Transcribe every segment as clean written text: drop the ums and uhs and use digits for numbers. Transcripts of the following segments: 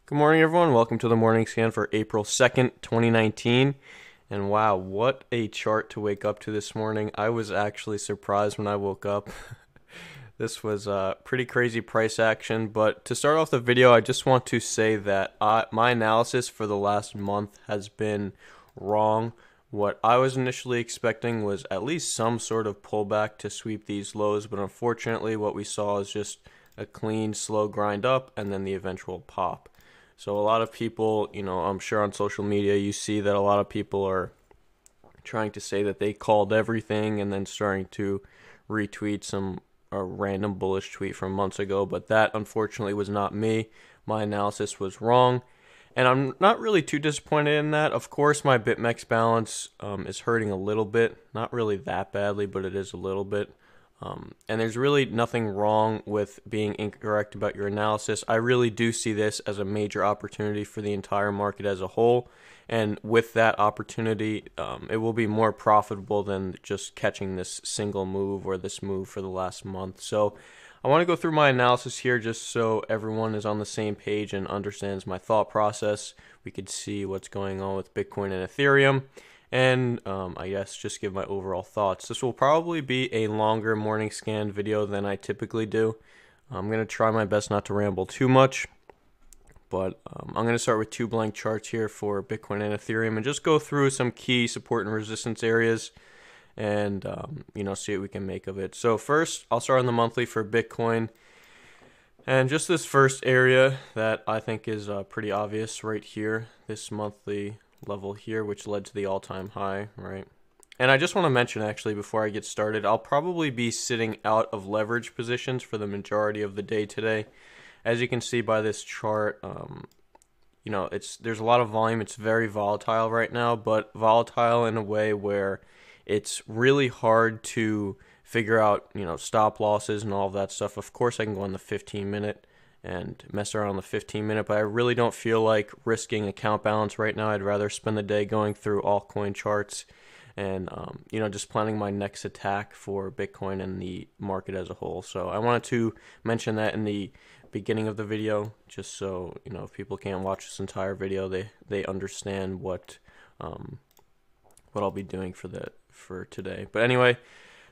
Good morning, everyone. Welcome to the morning scan for April 2nd, 2019. And wow, what a chart to wake up to this morning. I was actually surprised when I woke up. This was a pretty crazy price action. But to start off the video, I just want to say that my analysis for the last month has been wrong. What I was initially expecting was at least some sort of pullback to sweep these lows, but unfortunately what we saw is just a clean, slow grind up and then the eventual pop. So a lot of people, I'm sure on social media you see that a lot of people are trying to say that they called everything and then starting to retweet a random bullish tweet from months ago, but that unfortunately was not me. My analysis was wrong, and I'm not really too disappointed in that. Of course, my BitMEX balance is hurting a little bit, not really that badly, but it is a little bit. And there's really nothing wrong with being incorrect about your analysis. I really do see this as a major opportunity for the entire market as a whole. And with that opportunity, it will be more profitable than just catching this single move or this move for the last month. So I want to go through my analysis here just so everyone is on the same page and understands my thought process. We could see what's going on with Bitcoin and Ethereum. And I guess just give my overall thoughts. This will probably be a longer morning scan video than I typically do. I'm going to try my best not to ramble too much, but I'm going to start with two blank charts here for Bitcoin and Ethereum and just go through some key support and resistance areas and see what we can make of it. So first, I'll start on the monthly for Bitcoin. And just this first area that I think is pretty obvious right here, this monthly level here, which led to the all-time high, right? And I just want to mention, actually, before I get started, I'll probably be sitting out of leverage positions for the majority of the day today. As you can see by this chart, there's a lot of volume. It's very volatile right now, but volatile in a way where it's really hard to figure out, stop losses and all of that stuff. Of course, I can go on the 15-minute and mess around on the 15-minute, but I really don't feel like risking account balance right now. I'd rather spend the day going through altcoin charts and just planning my next attack for Bitcoin and the market as a whole. So I wanted to mention that in the beginning of the video, just so if people can't watch this entire video, they understand what I'll be doing for today. But anyway,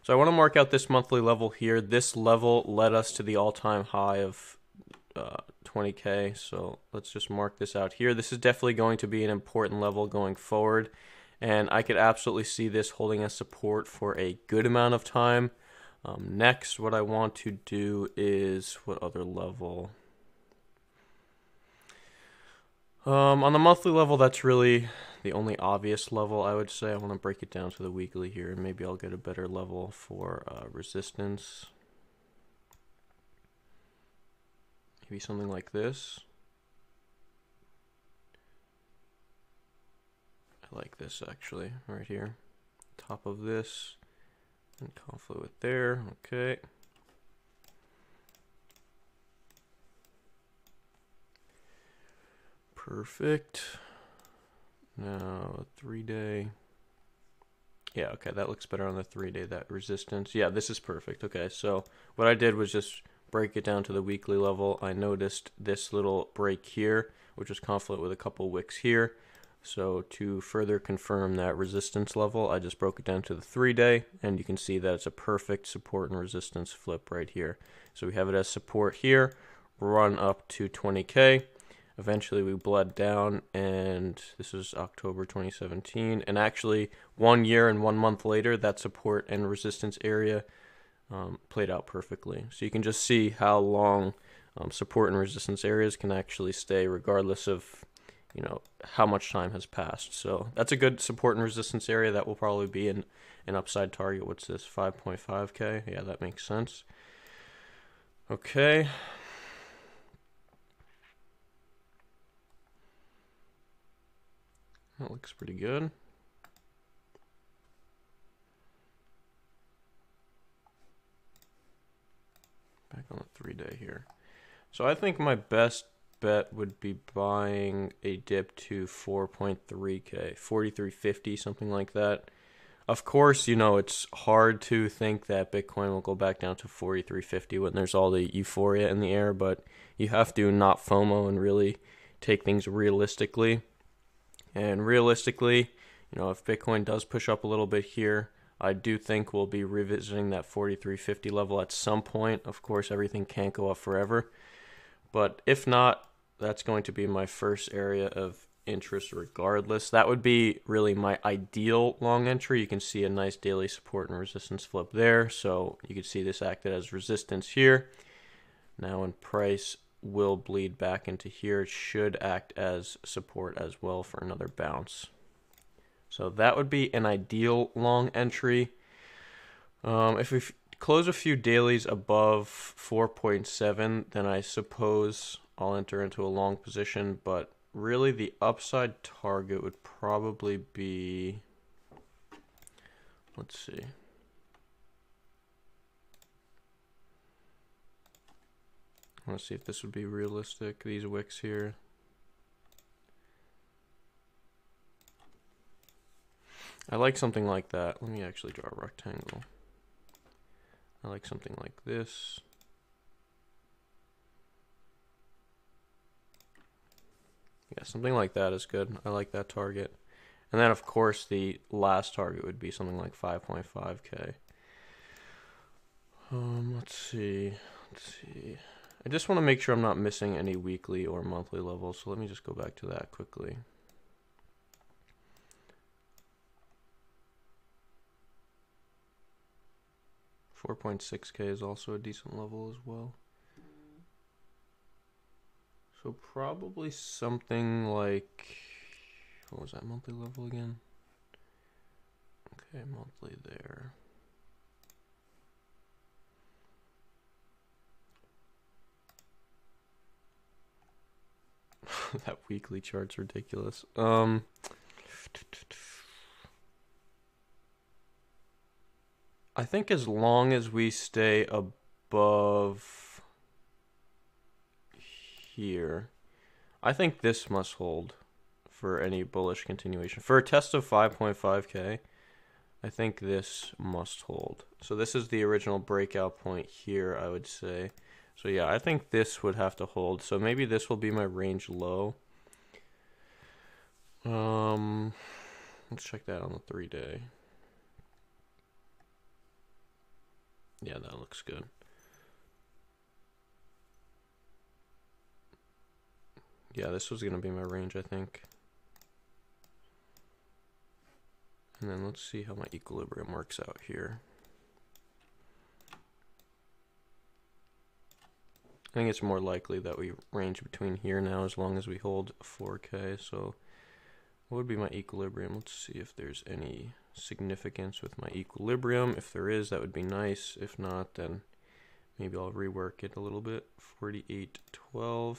so I want to mark out this monthly level here. This level led us to the all-time high of 20K, so let's just mark this out here. This is definitely going to be an important level going forward, and I could absolutely see this holding as support for a good amount of time. Next, what I want to do is, what other level? On the monthly level, that's really the only obvious level, I would say. I want to break it down to the weekly here, and maybe I'll get a better level for resistance. Maybe something like this. I like this actually, right here. Top of this and confluent with there. Okay. Perfect. Now, 3-day. Yeah, okay, that looks better on the 3-day, that resistance. Yeah, this is perfect. Okay, so what I did was just break it down to the weekly level. I noticed this little break here, which was confluent with a couple wicks here. So to further confirm that resistance level, I just broke it down to the 3-day, and you can see that it's a perfect support and resistance flip right here. So we have it as support here, run up to 20K. Eventually we bled down, and this is October 2017. And actually, 1 year and 1 month later, that support and resistance area played out perfectly. So you can just see how long support and resistance areas can actually stay regardless of how much time has passed. So that's a good support and resistance area. That will probably be an upside target. What's this, 5.5K? Yeah, that makes sense. Okay. That looks pretty good. Back on the 3-day here. So I think my best bet would be buying a dip to 4.3K, 43.50, something like that. Of course, it's hard to think that Bitcoin will go back down to 43.50 when there's all the euphoria in the air, but you have to not FOMO and really take things realistically. And realistically, you know, if Bitcoin does push up a little bit here, I do think we'll be revisiting that 4350 level at some point. Of course, everything can't go up forever. But if not, that's going to be my first area of interest regardless. That would be really my ideal long entry. You can see a nice daily support and resistance flip there. So you can see this acted as resistance here. Now when price will bleed back into here, it should act as support as well for another bounce. So that would be an ideal long entry. If we close a few dailies above 4.7, then I suppose I'll enter into a long position, but really the upside target would probably be, let's see. I want to see if this would be realistic, these wicks here. I like something like that. Let me actually draw a rectangle. I like something like this. Yeah, something like that is good. I like that target. And then, of course, the last target would be something like 5.5K. Let's see. I just want to make sure I'm not missing any weekly or monthly levels. So let me just go back to that quickly. $4.6K is also a decent level as well. So probably something like, what was that monthly level again? Okay, monthly there. That weekly chart's ridiculous. I think as long as we stay above here, I think this must hold for any bullish continuation. For a test of 5.5K, I think this must hold. So this is the original breakout point here, I would say. So yeah, I think this would have to hold. So maybe this will be my range low. Let's check that on the 3-day. Yeah, that looks good. Yeah, this was going to be my range, I think. And then let's see how my equilibrium works out here. I think it's more likely that we range between here now as long as we hold 4K. So what would be my equilibrium? Let's see if there's any significance with my equilibrium. If there is, that would be nice. If not, then maybe I'll rework it a little bit. 48.12.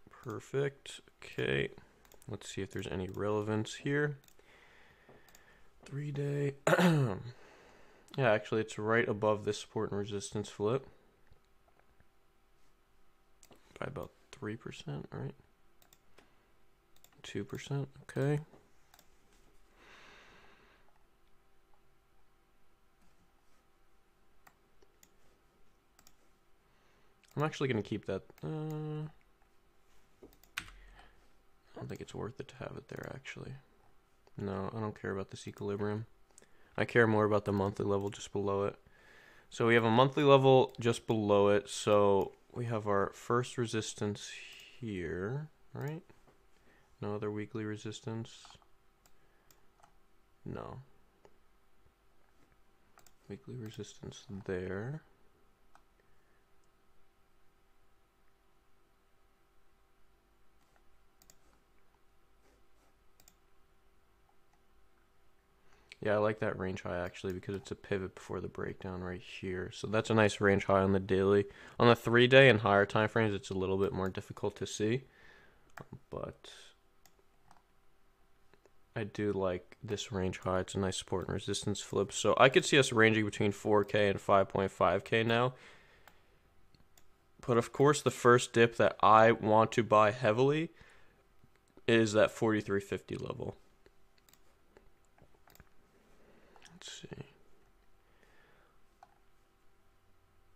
Perfect. Okay. Let's see if there's any relevance here. 3-day. Yeah, actually, it's right above this support and resistance flip by about 3%, right? 2%, okay. I'm actually going to keep that. I don't think it's worth it to have it there, actually. No, I don't care about this equilibrium. I care more about the monthly level just below it. So we have a monthly level just below it. So we have our first resistance here, right? No other weekly resistance. No. Weekly resistance there. Yeah, I like that range high actually because it's a pivot before the breakdown right here. So that's a nice range high on the daily. On the 3-day and higher time frames, it's a little bit more difficult to see. But I do like this range high. It's a nice support and resistance flip. So I could see us ranging between 4K and 5.5K now. But of course, the first dip that I want to buy heavily is that 4350 level. Let's see.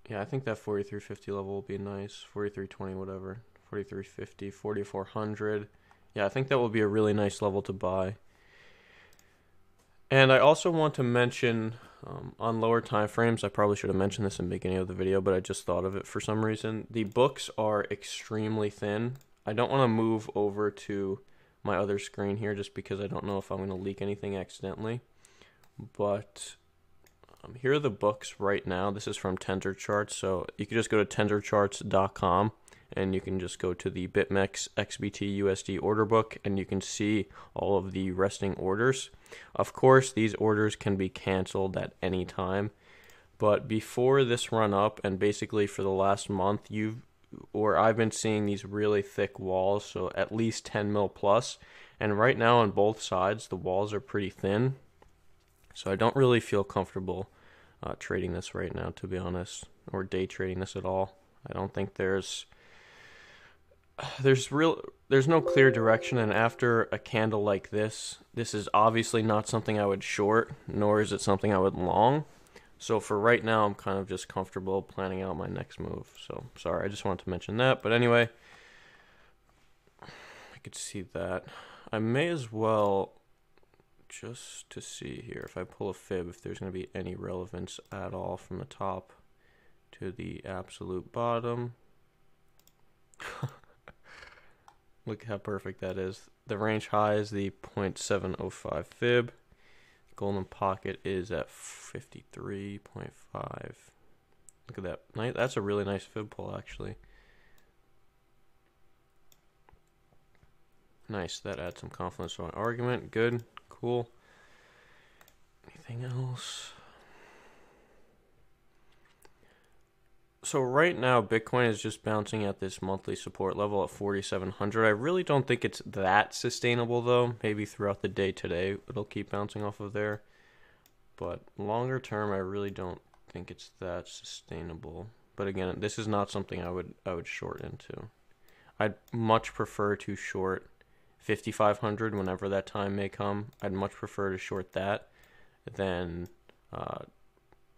Yeah, I think that 4350 level will be nice. 4320, whatever. 4350, 4400. Yeah, I think that will be a really nice level to buy. And I also want to mention on lower time frames, I probably should have mentioned this in the beginning of the video, but I just thought of it for some reason. The books are extremely thin. I don't want to move over to my other screen here just because I don't know if I'm going to leak anything accidentally. But here are the books right now. This is from TensorCharts, so you can just go to tensorcharts.com and you can just go to the BitMEX XBT USD order book and you can see all of the resting orders. Of course, these orders can be canceled at any time, but before this run up and basically for the last month, I've been seeing these really thick walls, so at least 10 mil plus, and right now on both sides the walls are pretty thin, so I don't really feel comfortable trading this right now, to be honest, or day trading this at all. I don't think there's no clear direction, and after a candle like this is obviously not something I would short, nor is it something I would long. So for right now, I'm kind of just comfortable planning out my next move. So sorry, I just wanted to mention that. But anyway, I could see that. I may as well, just to see here, if I pull a fib, if there's going to be any relevance at all from the top to the absolute bottom. Look how perfect that is. The range high is the 0.705 fib. Golden pocket is at 53.5. Look at that. That's a really nice fib pull, actually. Nice. That adds some confidence to my argument. Good. Cool. Anything else? So right now, Bitcoin is just bouncing at this monthly support level at 4,700. I really don't think it's that sustainable, though. Maybe throughout the day today, it'll keep bouncing off of there. But longer term, I really don't think it's that sustainable. But again, this is not something I would short into. I'd much prefer to short 5,500 whenever that time may come. I'd much prefer to short that than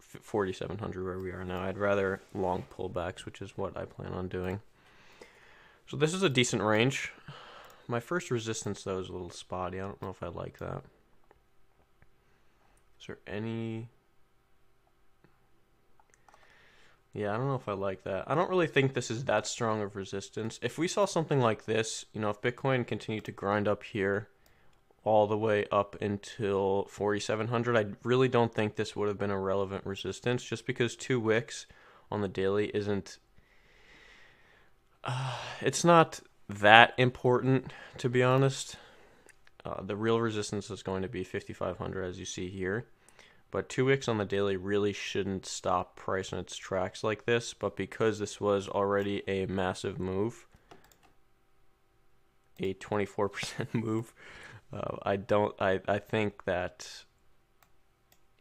4,700 where we are now. I'd rather long pullbacks, which is what I plan on doing. So this is a decent range. My first resistance, though, is a little spotty. I don't know if I like that. Is there any... Yeah, I don't know if I like that. I don't really think this is that strong of resistance. If we saw something like this, you know, if Bitcoin continued to grind up here all the way up until 4,700, I really don't think this would have been a relevant resistance, just because 2 wicks on the daily isn't... it's not that important, to be honest. The real resistance is going to be 5,500, as you see here. But 2 wicks on the daily really shouldn't stop price in its tracks like this. But because this was already a massive move, a 24% move, I think that,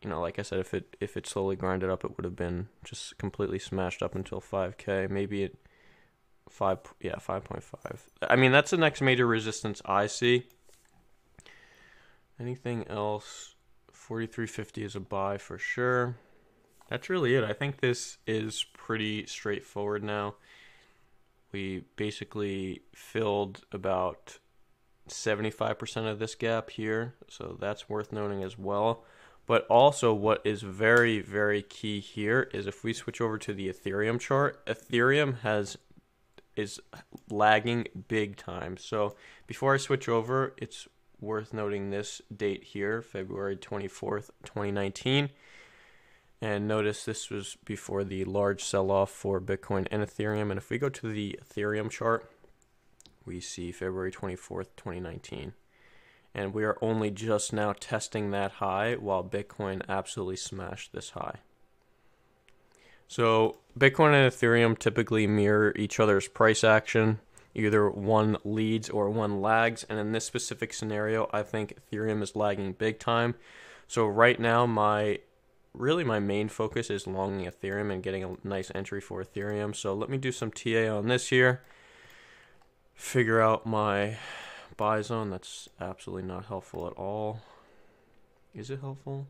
you know, like I said, if it slowly grinded up, it would have been just completely smashed up until 5K, maybe at 5.5. I mean, that's the next major resistance I see. Anything else? 4,350 is a buy for sure. That's really it. I think this is pretty straightforward now. We basically filled about 75% of this gap here, so that's worth noting as well. But also what is very, very key here is if we switch over to the Ethereum chart, Ethereum is lagging big time. So before I switch over, it's worth noting this date here, February 24th, 2019. And notice this was before the large sell-off for Bitcoin and Ethereum. And if we go to the Ethereum chart, we see February 24th, 2019. And we are only just now testing that high while Bitcoin absolutely smashed this high. So Bitcoin and Ethereum typically mirror each other's price action. Either one leads or one lags. And in this specific scenario, I think Ethereum is lagging big time. So right now, my main focus is longing Ethereum and getting a nice entry for Ethereum. So let me do some TA on this here. Figure out my buy zone. That's absolutely not helpful at all. Is it helpful?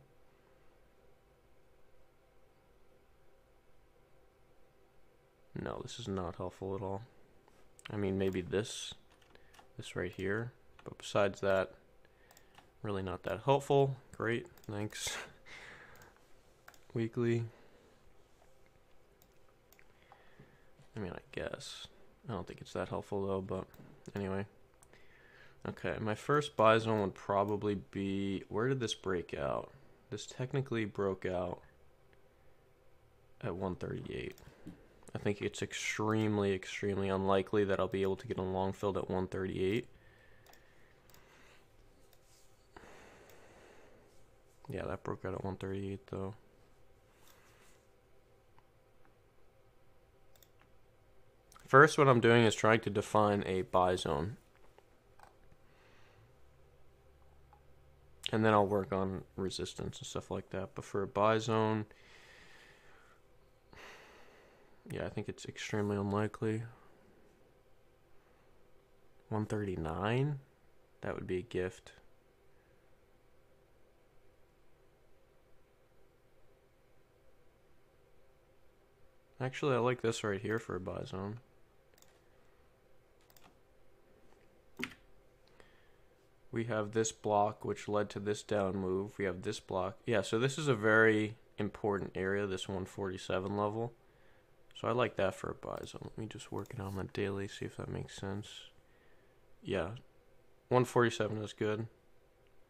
No, this is not helpful at all. I mean, maybe this right here. But besides that, really not that helpful. Great, thanks. Weekly. I mean, I guess. I don't think it's that helpful though, but anyway. Okay, my first buy zone would probably be, where did this break out? This technically broke out at 138. I think it's extremely, extremely unlikely that I'll be able to get a long filled at 138. Yeah, that broke out at 138 though. First, what I'm doing is trying to define a buy zone. And then I'll work on resistance and stuff like that. But for a buy zone, yeah, I think it's extremely unlikely. 139? That would be a gift. Actually, I like this right here for a buy zone. We have this block, which led to this down move. We have this block. Yeah, so this is a very important area, this 147 level. So I like that for a buy zone. Let me just work it on the daily, see if that makes sense. Yeah, 147 is good.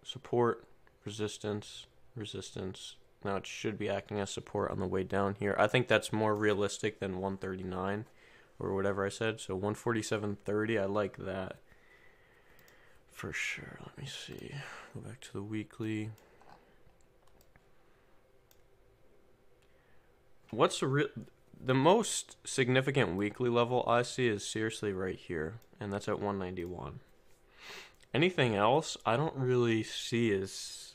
Support, resistance, resistance. Now it should be acting as support on the way down here. I think that's more realistic than 139 or whatever I said. So 147.30, I like that for sure. Let me see. Go back to the weekly. What's the most significant weekly level I see is seriously right here, and that's at 191. Anything else I don't really see as,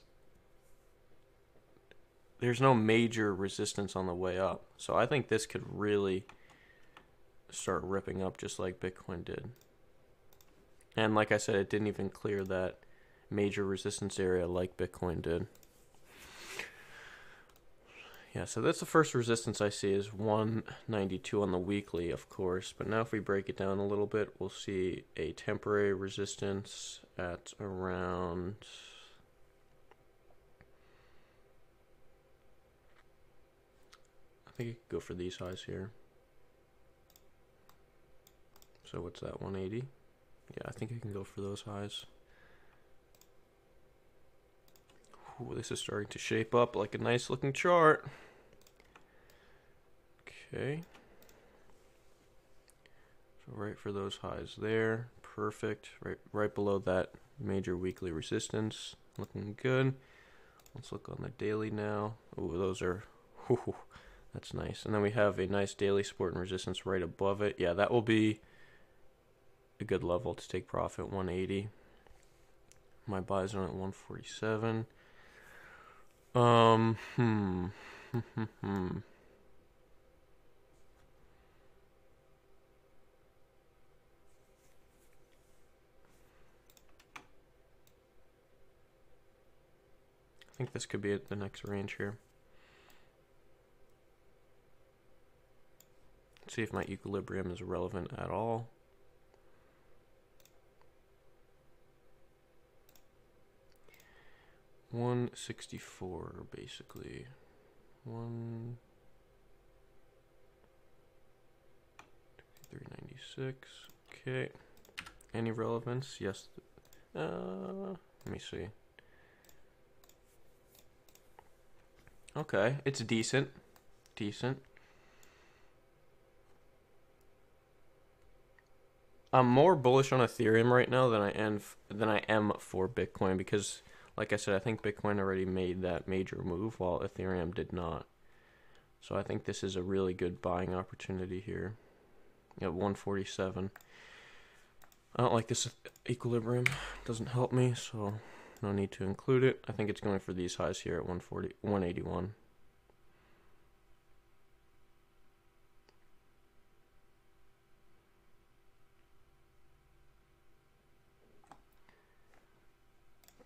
there's no major resistance on the way up. So I think this could really start ripping up just like Bitcoin did. And like I said, it didn't even clear that major resistance area like Bitcoin did. Yeah, so that's the first resistance I see is 192 on the weekly, of course. But now if we break it down a little bit, we'll see a temporary resistance at around, I think you could go for these highs here. So what's that, 180? Yeah, I think I can go for those highs. Ooh, this is starting to shape up like a nice looking chart. Okay. So right for those highs there. Perfect. Right below that major weekly resistance. Looking good. Let's look on the daily now. Ooh, those are, whew, that's nice. And then we have a nice daily support and resistance right above it. Yeah, that will be a good level to take profit, 180. My buy zone at 147. I think this could be at the next range here. Let's see if my equilibrium is relevant at all. $164 basically. 396. Okay. Any relevance? Yes. Let me see. Okay, it's decent. Decent. I'm more bullish on Ethereum right now than I am for Bitcoin because, like I said, I think Bitcoin already made that major move while Ethereum did not. So I think this is a really good buying opportunity here at 147. I don't like this equilibrium. It doesn't help me, so no need to include it. I think it's going for these highs here at 181.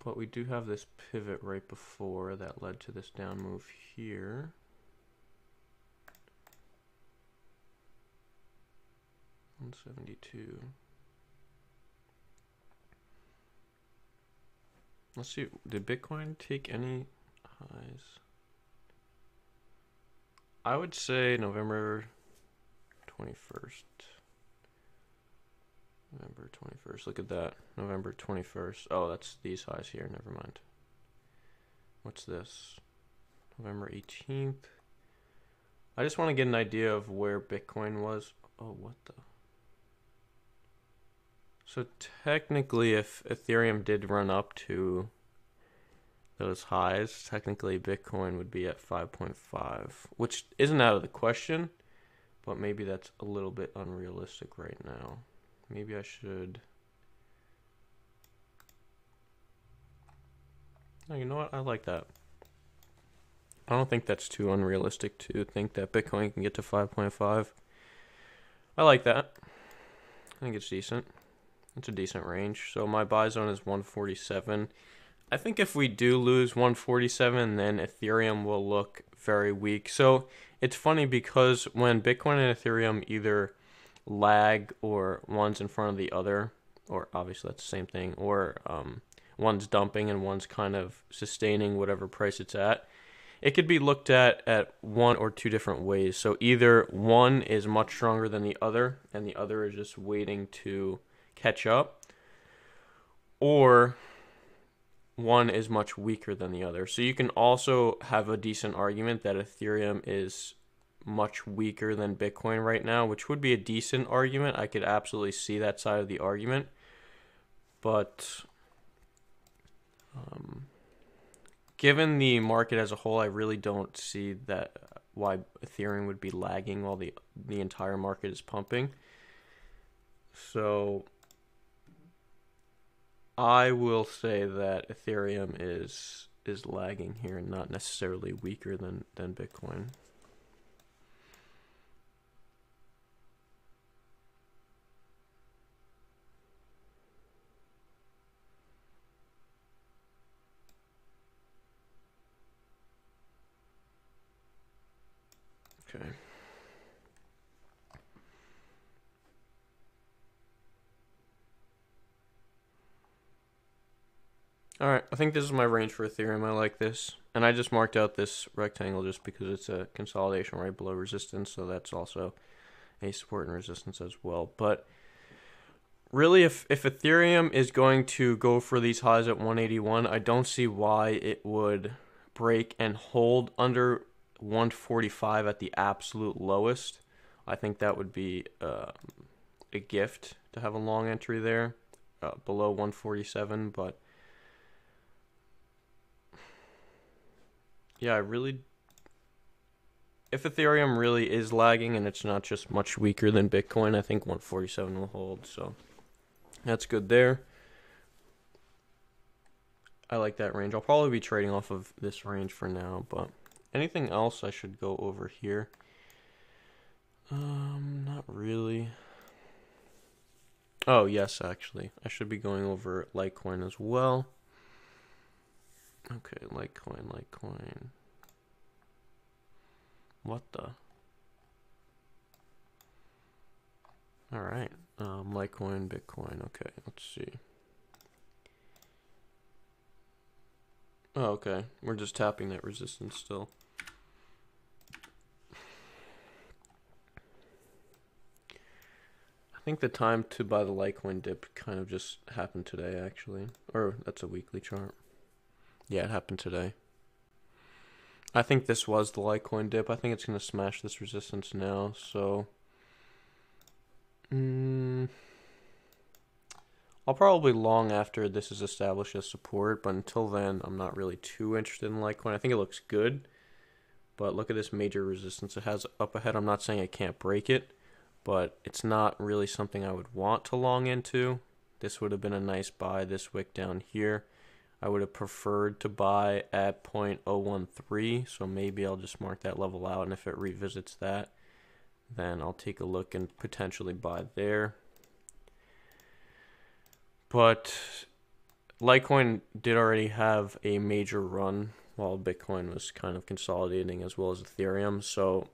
But we do have this pivot right before that led to this down move here. 172. Let's see, did Bitcoin take any highs? I would say November 21st. November 21st. Look at that. November 21st. Oh, that's these highs here. Never mind. What's this? November 18th. I just want to get an idea of where Bitcoin was. Oh, what the? So technically, if Ethereum did run up to those highs, technically Bitcoin would be at 5.5, which isn't out of the question, but maybe that's a little bit unrealistic right now. Maybe I should... No, you know what? I like that. I don't think that's too unrealistic to think that Bitcoin can get to 5.5. I like that. I think it's decent. It's a decent range. So my buy zone is 147. I think if we do lose 147, then Ethereum will look very weak. So it's funny because when Bitcoin and Ethereum either lag or one's in front of the other, or obviously that's the same thing, or one's dumping and one's kind of sustaining whatever price it's at, it could be looked at one or two different ways. So either one is much stronger than the other, and the other is just waiting to catch up, or one is much weaker than the other. So you can also have a decent argument that Ethereum is much weaker than Bitcoin right now, which would be a decent argument. I could absolutely see that side of the argument. But given the market as a whole, I really don't see that why Ethereum would be lagging while the entire market is pumping. So I will say that Ethereum is lagging here and not necessarily weaker than Bitcoin. Okay. All right, I think this is my range for Ethereum. I like this. And I just marked out this rectangle just because it's a consolidation right below resistance, so that's also a support and resistance as well. But really, if Ethereum is going to go for these highs at 181, I don't see why it would break and hold under 145 at the absolute lowest. I think that would be a gift to have a long entry there below 147, but yeah, if Ethereum really is lagging and it's not just much weaker than Bitcoin, I think 147 will hold, so that's good there. I like that range. I'll probably be trading off of this range for now, but anything else I should go over here? Not really. Oh, yes, actually. I should be going over Litecoin as well. Okay, Litecoin. What the? Alright, Litecoin, Bitcoin. Okay, let's see. Oh, okay. We're just tapping that resistance still. I think the time to buy the Litecoin dip kind of just happened today, actually. Or that's a weekly chart. Yeah, it happened today. I think this was the Litecoin dip. I think it's going to smash this resistance now, so I'll probably long after this is established as support, but until then, I'm not really too interested in Litecoin. I think it looks good, but look at this major resistance it has up ahead. I'm not saying I can't break it, but it's not really something I would want to long into. This would have been a nice buy, this wick down here. I would have preferred to buy at 0.013, so maybe I'll just mark that level out, and if it revisits that, then I'll take a look and potentially buy there. But Litecoin did already have a major run while Bitcoin was kind of consolidating as well as Ethereum, so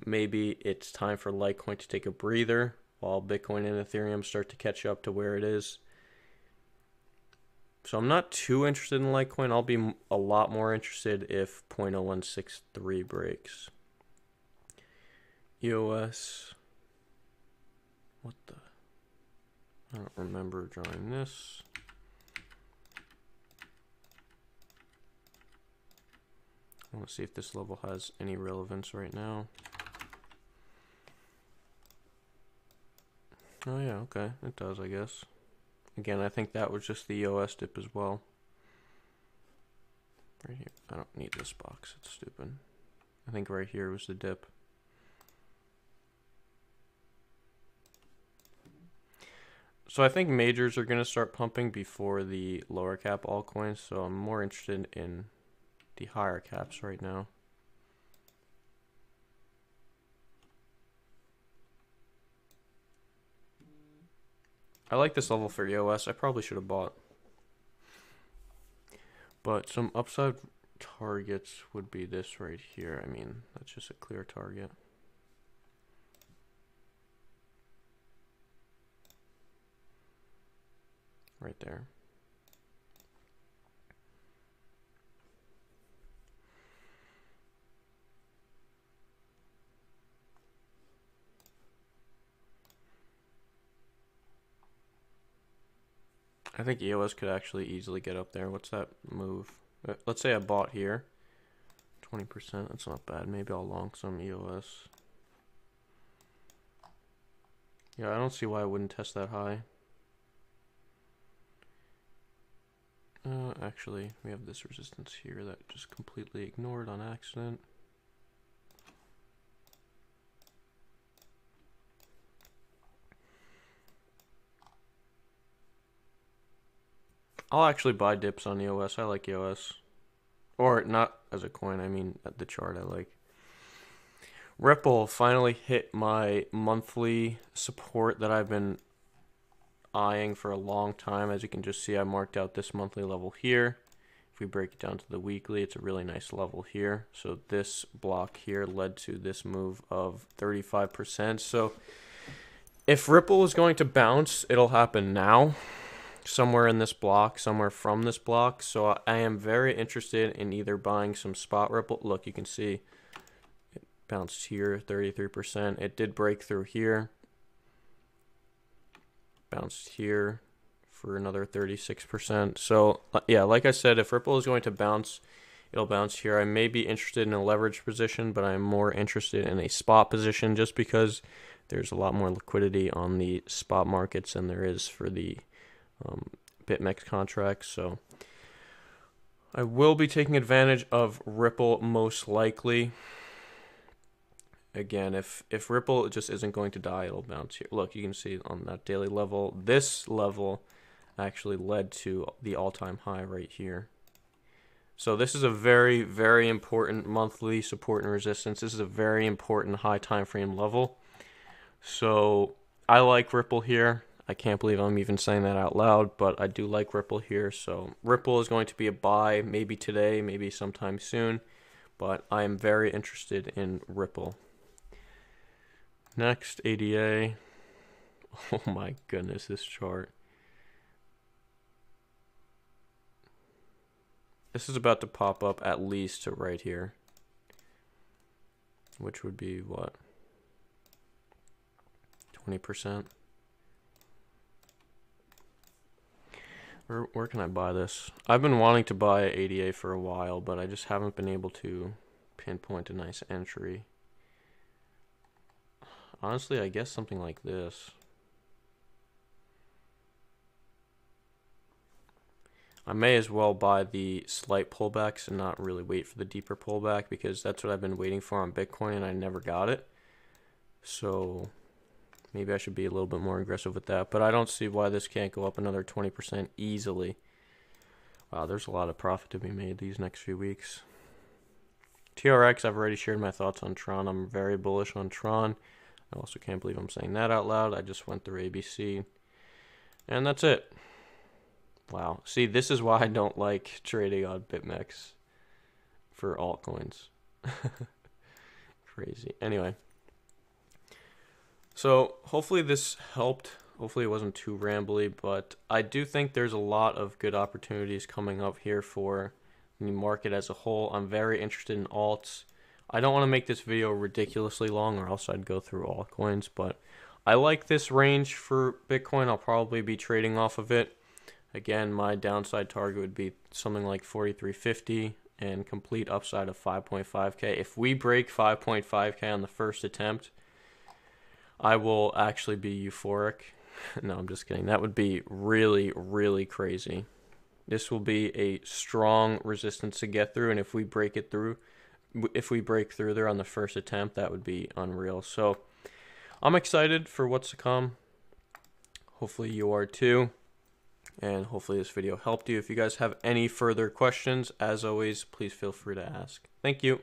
maybe it's time for Litecoin to take a breather. while Bitcoin and Ethereum start to catch up to where it is. So I'm not too interested in Litecoin. I'll be a lot more interested if 0.0163 breaks. EOS. What the? I don't remember drawing this. I want to see if this level has any relevance right now. Oh yeah, okay, it does, I guess. Again, I think that was just the EOS dip as well. Right here. I don't need this box, it's stupid. I think right here was the dip. So I think majors are going to start pumping before the lower cap altcoins, so I'm more interested in the higher caps right now. I like this level for EOS. I probably should have bought. But some upside targets would be this right here. I mean, that's just a clear target. Right there. I think EOS could actually easily get up there. What's that move? Let's say I bought here. 20%, that's not bad. Maybe I'll long some EOS. Yeah, I don't see why I wouldn't test that high. Actually, we have this resistance here that just completely ignored on accident. I'll actually buy dips on EOS. I like EOS. Or not as a coin, I mean at the chart I like. Ripple finally hit my monthly support that I've been eyeing for a long time. As you can just see, I marked out this monthly level here. If we break it down to the weekly, it's a really nice level here. So this block here led to this move of 35%. So if Ripple is going to bounce, it'll happen now. Somewhere in this block, somewhere from this block. So I am very interested in either buying some spot Ripple. Look, you can see it bounced here, 33%. It did break through here. Bounced here for another 36%. So yeah, like I said, if Ripple is going to bounce, it'll bounce here. I may be interested in a leverage position, but I'm more interested in a spot position just because there's a lot more liquidity on the spot markets than there is for the BitMEX contracts. So I will be taking advantage of Ripple most likely. Again, if Ripple just isn't going to die, it'll bounce here. Look, you can see on that daily level, this level actually led to the all-time high right here. So this is a very, very important monthly support and resistance. This is a very important high time frame level. So I like Ripple here. I can't believe I'm even saying that out loud, but I do like Ripple here. So Ripple is going to be a buy, maybe today, maybe sometime soon, but I am very interested in Ripple. Next, ADA. Oh my goodness, this chart. This is about to pop up at least to right here, which would be what? 20%. Where can I buy this? I've been wanting to buy ADA for a while, but I just haven't been able to pinpoint a nice entry. Honestly, I guess something like this. I may as well buy the slight pullbacks and not really wait for the deeper pullback, because that's what I've been waiting for on Bitcoin and I never got it. So maybe I should be a little bit more aggressive with that, but I don't see why this can't go up another 20% easily. Wow, there's a lot of profit to be made these next few weeks. TRX, I've already shared my thoughts on Tron. I'm very bullish on Tron. I also can't believe I'm saying that out loud. I just went through ABC. And that's it. Wow. See, this is why I don't like trading on BitMEX for altcoins. Crazy. Anyway. So hopefully this helped. Hopefully it wasn't too rambly, but I do think there's a lot of good opportunities coming up here for the market as a whole. I'm very interested in alts. I don't want to make this video ridiculously long or else I'd go through altcoins, but I like this range for Bitcoin. I'll probably be trading off of it. Again, my downside target would be something like 4350 and complete upside of 5.5k. If we break 5.5k on the first attempt, I will actually be euphoric. No, I'm just kidding. That would be really, really crazy. This will be a strong resistance to get through, and if we break through there on the first attempt, that would be unreal. So I'm excited for what's to come. Hopefully you are too, and hopefully this video helped you. If you guys have any further questions, as always, please feel free to ask. Thank you.